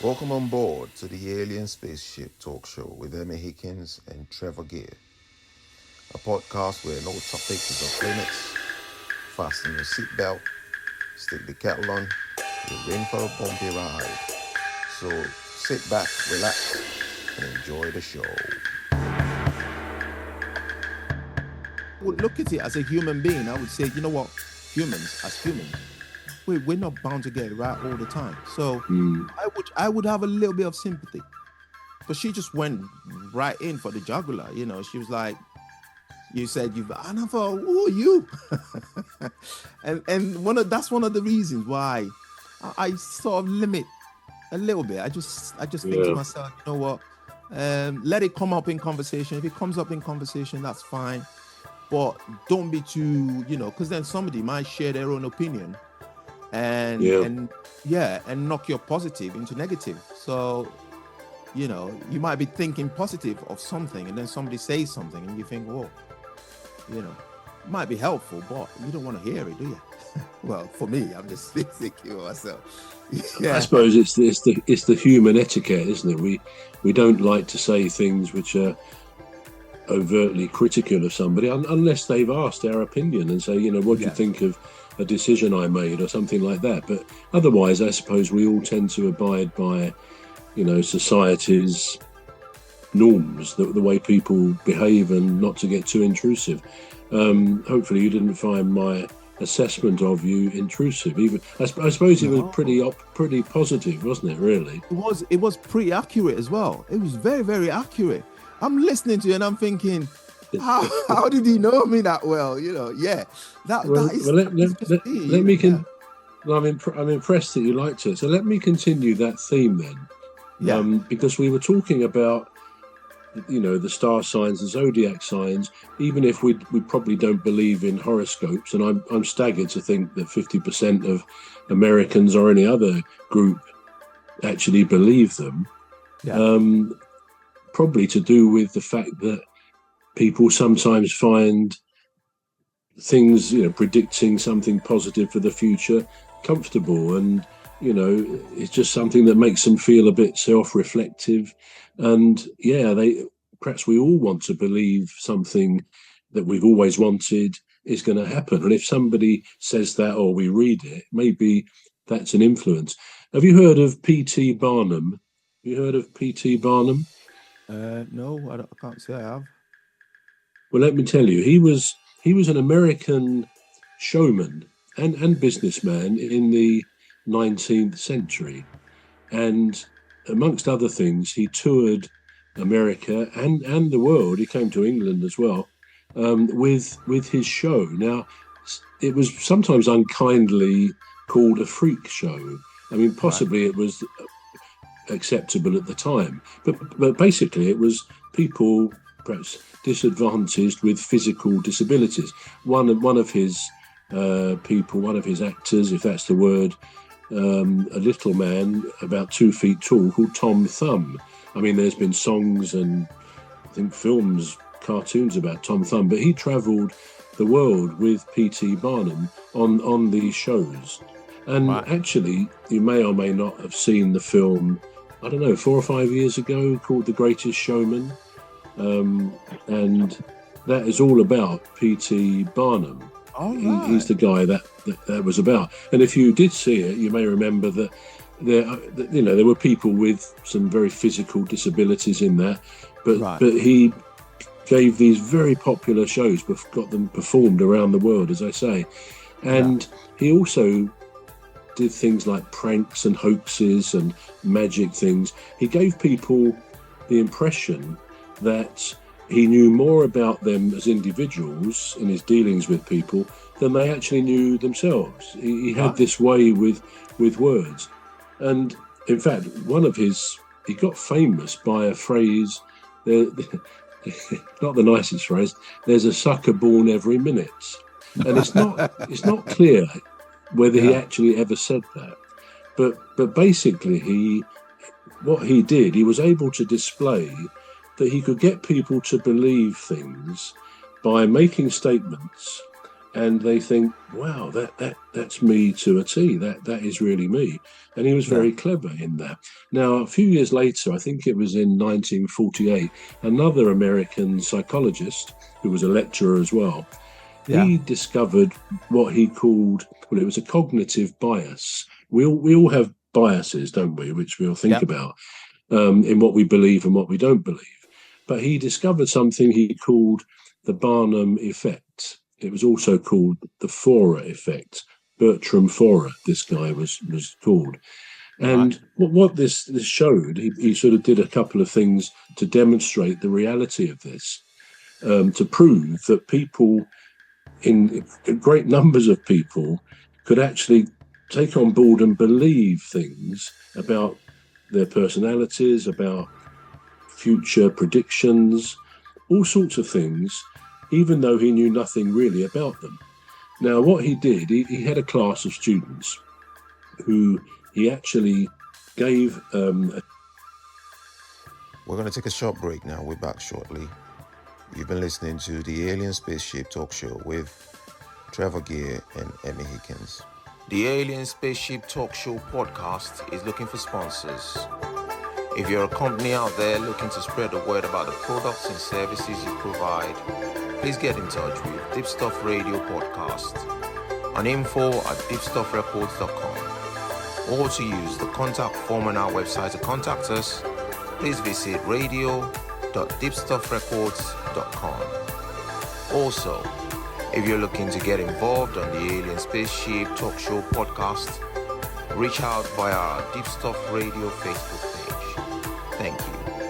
Welcome on board to the Alien Spaceship talk show with Emmy Hikins and Trevor, a podcast where no topic is off limits. Fasten your seatbelt, stick the kettle on, you're in for a bumpy ride. So sit back, relax, and enjoy the show. I would look at it as a human being. I would say, you know what, as humans, we're not bound to get it right all the time. So I would have a little bit of sympathy. But she just went right in for the jugular. You know, she was like, you said and I thought, who are you? and that's one of the reasons why I sort of limit a little bit. I just think to myself, you know what? Let it come up in conversation. If it comes up in conversation, that's fine. But don't be too, because then somebody might share their own opinion and knock your positive into negative. So, you might be thinking positive of something and then somebody says something and you think, whoa, it might be helpful, but you don't want to hear it, do you? Well, for me, I'm just thinking of myself. I suppose it's the human etiquette, isn't it? We don't like to say things which are overtly critical of somebody unless they've asked our opinion and say, what do you think of a decision I made or something like that. But otherwise, I suppose we all tend to abide by, society's norms, the way people behave, and not to get too intrusive. Hopefully you didn't find my assessment of you intrusive. Even I suppose it was pretty positive, wasn't it, really? It was pretty accurate as well. It was very, very accurate. I'm listening to you and I'm thinking, how did he know me that well? I'm impressed that you liked it. So let me continue that theme then. Because we were talking about, the star signs, the zodiac signs, even if we probably don't believe in horoscopes. And I'm staggered to think that 50% of Americans or any other group actually believe them. Probably to do with the fact that people sometimes find things, predicting something positive for the future comfortable, and it's just something that makes them feel a bit self-reflective. And perhaps we all want to believe something that we've always wanted is going to happen. And if somebody says that, or we read it, maybe that's an influence. Have you heard of P.T. Barnum? Have you heard of P.T. Barnum? No, I can't say I have. Well, let me tell you, he was an American showman and businessman in the 19th century. And amongst other things, he toured America and the world. He came to England as well, with his show. Now, it was sometimes unkindly called a freak show. I mean, possibly it was acceptable at the time, but basically it was people perhaps disadvantaged with physical disabilities. One of his actors, if that's the word, a little man about 2 feet tall called Tom Thumb. I mean, there's been songs and I think films, cartoons about Tom Thumb, but he travelled the world with P.T. Barnum on these shows. And actually, you may or may not have seen the film, I don't know, 4 or 5 years ago, called The Greatest Showman. And that is all about P.T. Barnum. He's the guy that was about. And if you did see it, you may remember that there were people with some very physical disabilities in there, but he gave these very popular shows, but got them performed around the world, as I say. And he also did things like pranks and hoaxes and magic things. He gave people the impression that he knew more about them as individuals in his dealings with people than they actually knew themselves. He had this way with words. And in fact, he got famous by a phrase, not the nicest phrase, there's a sucker born every minute. And it's not clear whether he actually ever said that. But basically he was able to display that he could get people to believe things by making statements and they think, wow, that's me to a T. That is really me. And he was very clever in that. Now, a few years later, I think it was in 1948, another American psychologist who was a lecturer as well, he discovered what he called, well, it was a cognitive bias. We all have biases, don't we, which we'll think about in what we believe and what we don't believe. But he discovered something he called the Barnum effect. It was also called the Forer effect. Bertram Forer, this guy was called. And what this showed, he sort of did a couple of things to demonstrate the reality of this, to prove that people, in great numbers of people, could actually take on board and believe things about their personalities, about future predictions, all sorts of things, even though he knew nothing really about them. Now, what he did, he had a class of students who he actually gave... We're going to take a short break now. We're back shortly. You've been listening to the Alien Spaceship Talk Show with Trevor and Emmy Hikins. The Alien Spaceship Talk Show podcast is looking for sponsors. If you're a company out there looking to spread the word about the products and services you provide, please get in touch with Deepstuff Radio Podcast on info@deepstuffrecords.com, or to use the contact form on our website to contact us, please visit radio.deepstuffrecords.com. Also, if you're looking to get involved on the Alien Spaceship Talk Show podcast, reach out via our Deepstuff Radio Facebook page. Thank you.